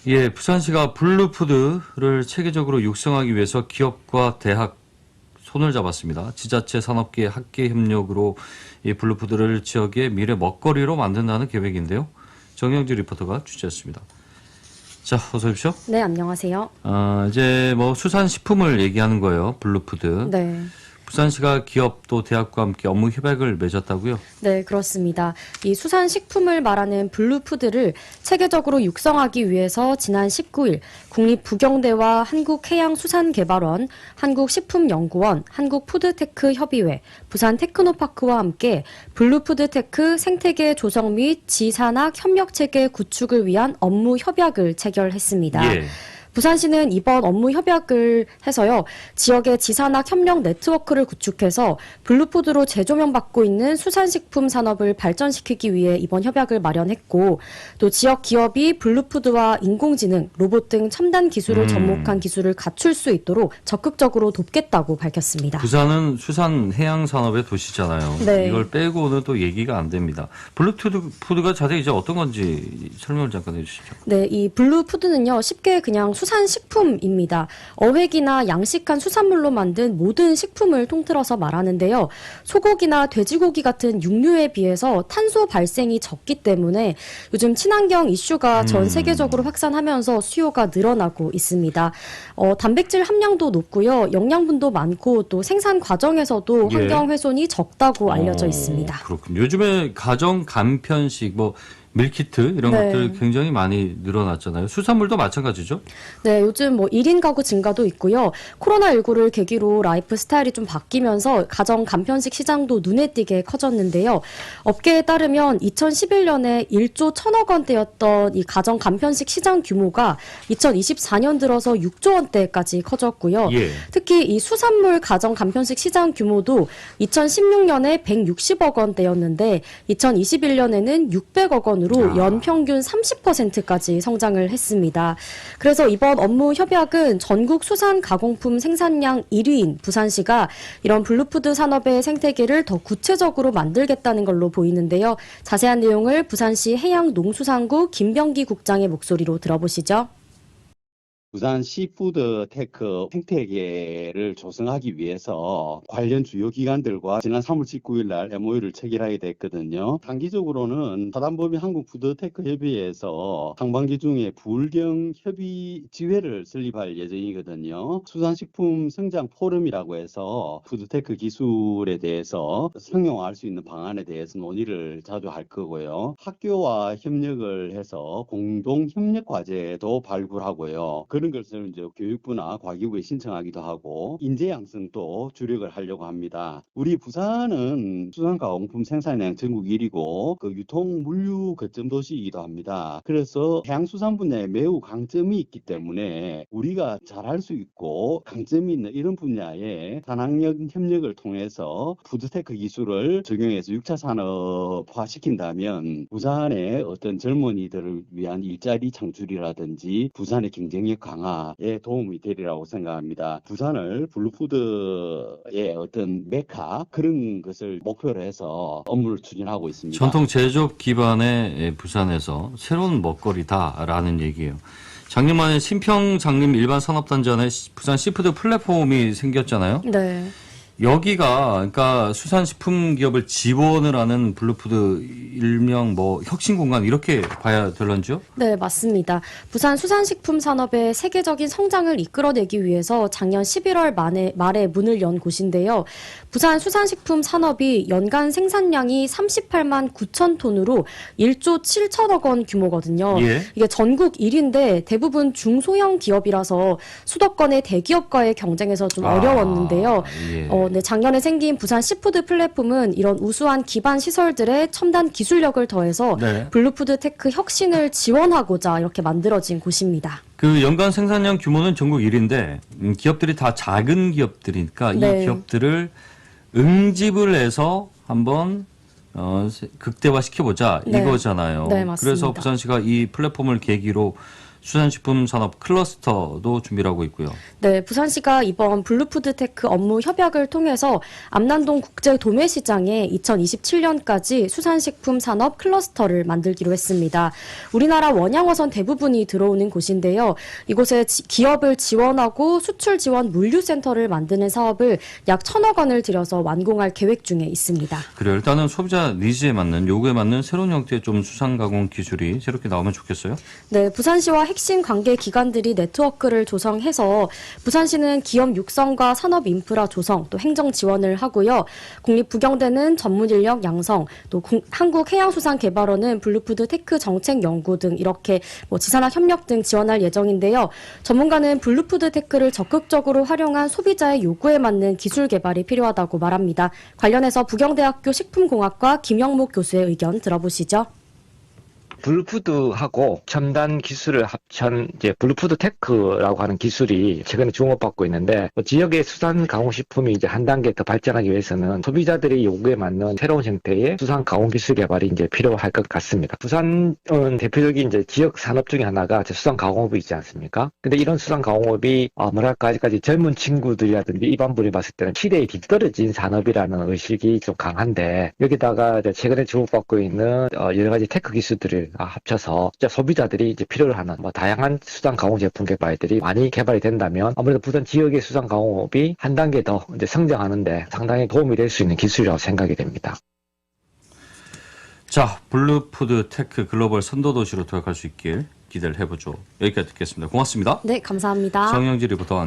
예, 부산시가 블루푸드를 체계적으로 육성하기 위해서 기업과 대학 손을 잡았습니다. 지자체 산업계 학계 협력으로 이 블루푸드를 지역의 미래 먹거리로 만든다는 계획인데요. 정영주 리포터가 취재했습니다. 자, 어서 오십시오. 네, 안녕하세요. 이제 뭐 수산식품을 얘기하는 거예요. 블루푸드. 네. 부산시가 기업 또 대학과 함께 업무 협약을 맺었다고요? 네, 그렇습니다. 이 수산식품을 말하는 블루푸드를 체계적으로 육성하기 위해서 지난 19일 국립부경대와 한국해양수산개발원, 한국식품연구원, 한국푸드테크협의회, 부산테크노파크와 함께 블루푸드테크 생태계 조성 및 지산학 협력체계 구축을 위한 업무 협약을 체결했습니다. 예. 부산시는 이번 업무 협약을 해서요, 지역의 지산학 협력 네트워크를 구축해서 블루푸드로 재조명받고 있는 수산식품 산업을 발전시키기 위해 이번 협약을 마련했고, 또 지역 기업이 블루푸드와 인공지능, 로봇 등 첨단 기술을 접목한 기술을 갖출 수 있도록 적극적으로 돕겠다고 밝혔습니다. 부산은 수산 해양 산업의 도시잖아요. 네. 이걸 빼고는 또 얘기가 안 됩니다. 블루푸드가 자세히 이제 어떤 건지 설명을 잠깐 해주시죠. 네, 이 블루푸드는요, 쉽게 그냥 수산식품입니다. 어획이나 양식한 수산물로 만든 모든 식품을 통틀어서 말하는데요. 소고기나 돼지고기 같은 육류에 비해서 탄소 발생이 적기 때문에 요즘 친환경 이슈가 전 세계적으로 확산하면서 수요가 늘어나고 있습니다. 단백질 함량도 높고요. 영양분도 많고 또 생산 과정에서도 예. 환경 훼손이 적다고 알려져 있습니다. 그렇군요. 요즘에 가정 간편식, 뭐 밀키트 이런 네. 것들 굉장히 많이 늘어났잖아요. 수산물도 마찬가지죠? 네, 요즘 뭐 1인 가구 증가도 있고요. 코로나19를 계기로 라이프 스타일이 좀 바뀌면서 가정 간편식 시장도 눈에 띄게 커졌는데요. 업계에 따르면 2011년에 1조 1천억 원대였던 이 가정 간편식 시장 규모가 2024년 들어서 6조 원대까지 커졌고요. 예. 특히 이 수산물 가정 간편식 시장 규모도 2016년에 160억 원대였는데 2021년에는 600억 원으로 연평균 30%까지 성장을 했습니다. 그래서 이번 업무 협약은 전국 수산 가공품 생산량 1위인 부산시가 이런 블루푸드 산업의 생태계를 더 구체적으로 만들겠다는 걸로 보이는데요. 자세한 내용을 부산시 해양농수산구 김병기 국장의 목소리로 들어보시죠. 부산 시푸드 테크 생태계를 조성하기 위해서 관련 주요 기관들과 지난 3월 19일 날 MOU를 체결하게 됐거든요. 단기적으로는 사단법인 한국푸드테크협의회에서 상반기 중에 부울경 협의 지회를 설립할 예정이거든요. 수산식품 성장 포럼이라고 해서 푸드테크 기술에 대해서 상용화할 수 있는 방안에 대해서 논의를 자주 할 거고요. 학교와 협력을 해서 공동 협력 과제도 발굴하고요. 그런 것을 이제 교육부나 과기부에 신청하기도 하고 인재 양성도 주력을 하려고 합니다. 우리 부산은 수산가공품 생산량 전국 1위고 그 유통 물류 거점 도시이기도 합니다. 그래서 해양수산 분야에 매우 강점이 있기 때문에 우리가 잘할 수 있고 강점이 있는 이런 분야에 산학력 협력을 통해서 푸드테크 기술을 적용해서 6차 산업화 시킨다면 부산의 어떤 젊은이들을 위한 일자리 창출이라든지 부산의 경쟁력 강화에 도움이 되리라고 생각합니다. 부산을 블루푸드의 어떤 메카 그런 것을 목표로 해서 업무를 추진하고 있습니다. 전통 제조업 기반의 부산에서 새로운 먹거리다라는 얘기예요. 작년 말에 신평장림 일반 산업단지 안에 부산 시푸드 플랫폼이 생겼잖아요. 네. 여기가 그러니까 수산식품 기업을 지원을 하는 블루푸드 일명 뭐 혁신 공간 이렇게 봐야 될런지요? 네, 맞습니다. 부산 수산식품 산업의 세계적인 성장을 이끌어내기 위해서 작년 11월 말에 문을 연 곳인데요. 부산 수산식품 산업이 연간 생산량이 38만 9천 톤으로 1조 7천억 원 규모거든요. 예. 이게 전국 1위인데 대부분 중소형 기업이라서 수도권의 대기업과의 경쟁에서 좀 어려웠는데요. 예. 네, 작년에 생긴 부산 시푸드 플랫폼은 이런 우수한 기반 시설들의 첨단 기술력을 더해서 네. 블루푸드 테크 혁신을 지원하고자 이렇게 만들어진 곳입니다. 그 연간 생산량 규모는 전국 1위인데 기업들이 다 작은 기업들이니까 네. 이 기업들을 응집을 해서 한번 극대화 시켜보자 네. 이거잖아요. 네, 맞습니다. 그래서 부산시가 이 플랫폼을 계기로 수산식품 산업 클러스터도 준비를 하고 있고요. 네, 부산시가 이번 블루푸드테크 업무 협약을 통해서 암난동 국제 도매시장에 2027년까지 수산식품 산업 클러스터를 만들기로 했습니다. 우리나라 원양어선 대부분이 들어오는 곳인데요. 이곳에 기업을 지원하고 수출 지원 물류센터를 만드는 사업을 약 1,000억 원을 들여서 완공할 계획 중에 있습니다. 그래요. 일단은 소비자 니즈에 맞는 요구에 맞는 새로운 형태의 좀 수산 가공 기술이 새롭게 나오면 좋겠어요. 네, 부산시와 핵심 관계 기관들이 네트워크를 조성해서 부산시는 기업 육성과 산업 인프라 조성, 또 행정 지원을 하고요. 국립부경대는 전문 인력 양성, 또 한국해양수산개발원은 블루푸드 테크 정책 연구 등 이렇게 지산학 협력 등 지원할 예정인데요. 전문가는 블루푸드 테크를 적극적으로 활용한 소비자의 요구에 맞는 기술 개발이 필요하다고 말합니다. 관련해서 부경대학교 식품공학과 김영목 교수의 의견 들어보시죠. 블루푸드하고 첨단 기술을 합천 이제 블루푸드 테크라고 하는 기술이 최근에 주목받고 있는데 지역의 수산 가공식품이 이제 한 단계 더 발전하기 위해서는 소비자들의 요구에 맞는 새로운 형태의 수산 가공 기술 개발이 이제 필요할 것 같습니다. 부산은 대표적인 이제 지역 산업 중에 하나가 수산 가공업이 있지 않습니까? 근데 이런 수산 가공업이 뭐랄까 아직까지 젊은 친구들이라든지 일반분이 봤을 때는 시대에 뒤떨어진 산업이라는 의식이 좀 강한데 여기다가 이제 최근에 주목받고 있는 여러 가지 테크 기술들을 합쳐서 진짜 소비자들이 이제 필요로 하는 다양한 수산 가공 제품 개발들이 많이 개발이 된다면 아무래도 부산 지역의 수산 가공업이 한 단계 더 이제 성장하는데 상당히 도움이 될 수 있는 기술이라고 생각이 됩니다. 자, 블루푸드 테크 글로벌 선도도시로 도약할 수 있길 기대를 해보죠. 여기까지 듣겠습니다. 고맙습니다. 네, 감사합니다. 정영지 리포터